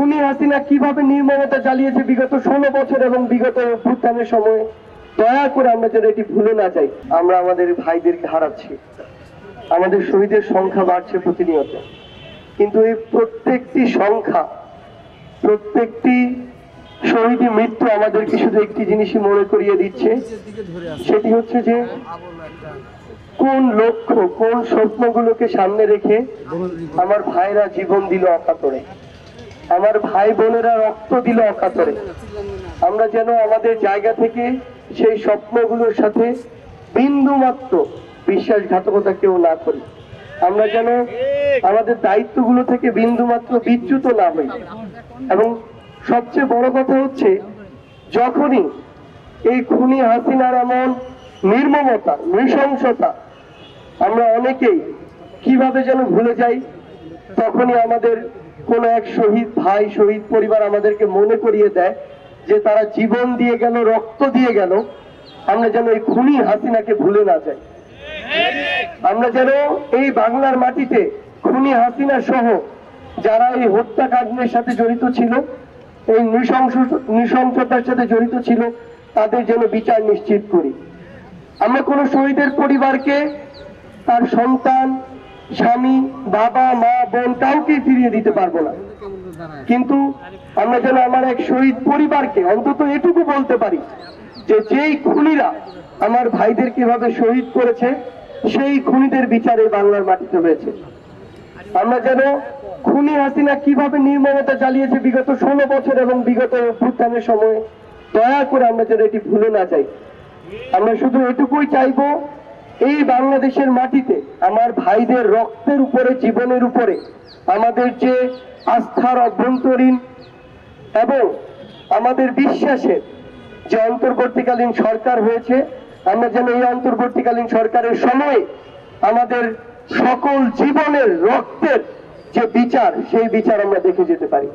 খুনি হাসিনা কিভাবে নির্মমতা চালিয়েছে বিগত 16 বছর এবং বিগত অভ্যুত্থানের সময়, দয়া করে আমরা যেন এটি ভুলে না যাই। আমরা আমাদের ভাইদেরকে হারাচ্ছি, আমাদের শহীদের সংখ্যা বাড়ছে প্রতিনিয়ত, কিন্তু এই প্রত্যেকটি সংখ্যা, প্রত্যেকটি শহীদের মৃত্যু আমাদেরকে শুধু একটি জিনিসই মনে করিয়ে দিচ্ছে, সেটি হচ্ছে যে কোন লক্ষ্য, কোন স্বপ্নগুলোকে সামনে রেখে আমার ভাইরা জীবন দিল অকাতরে, আমার ভাই বোনেরা রক্ত দিল অকাতরে। আমরা যেন আমাদের জায়গা থেকে সেই স্বপ্নগুলোর সাথে বিন্দু মাত্র বিশ্বাসঘাতকতা কেউ না করি, আমরা যেন আমাদের দায়িত্বগুলো থেকে বিন্দু মাত্র বিচ্যুত না হই। এবং সবচেয়ে বড় কথা হচ্ছে, যখনই এই খুনি হাসিনার এমন নির্মমতা, নৃশংসতা আমরা অনেকেই কিভাবে যেন ভুলে যাই, তখনই আমাদের কোন এক শহীদ ভাই, শহীদ পরিবার আমাদেরকে মনে করিয়ে দেয় যে তারা জীবন দিয়ে গেল, রক্ত দিয়ে গেল। আমরা যেন এই খুনি হাসিনাকে ভুলে না যাই। আমরা যেন এই বাংলার মাটিতে খুনি হাসিনা সহ যারা এই হত্যাকাণ্ডের সাথে জড়িত ছিল, এই নৃশংসতার সাথে জড়িত ছিল, তাদের যেন বিচার নিশ্চিত করি। আমরা কোন শহীদের পরিবারকে তার সন্তান, স্বামী, বাবা, মা, বোন কাউকে ফিরিয়ে দিতে পারবো না, কিন্তু আমরা যেন আমার এক শহীদ পরিবারকে অন্তত এটুকু বলতে পারি যে যেই খুনিরা আমার ভাইদেরকে এভাবে শহীদ করেছে, সেই খুনিদের বিচারে বাংলার মাটিতে হয়েছে। আমরা যেন খুনি হাসিনা কিভাবে নির্মমতা চালিয়েছে বিগত 16 বছর এবং বিগত অভ্যুত্থানের সময়, দয়া করে আমরা যেন এটি ভুলে না যাই। আমরা শুধু এটুকুই চাইবো, এই বাংলাদেশের মাটিতে আমার ভাইদের রক্তের উপরে, জীবনের উপরে আমাদের যে আস্থার অভ্যন্তরীণ এবং আমাদের বিশ্বাসের যে অন্তর্বর্তীকালীন সরকার হয়েছে, আমরা যেন এই অন্তর্বর্তীকালীন সরকারের সময়ে আমাদের সকল জীবনের রক্তের যে বিচার, সেই বিচার আমরা দেখে যেতে পারি।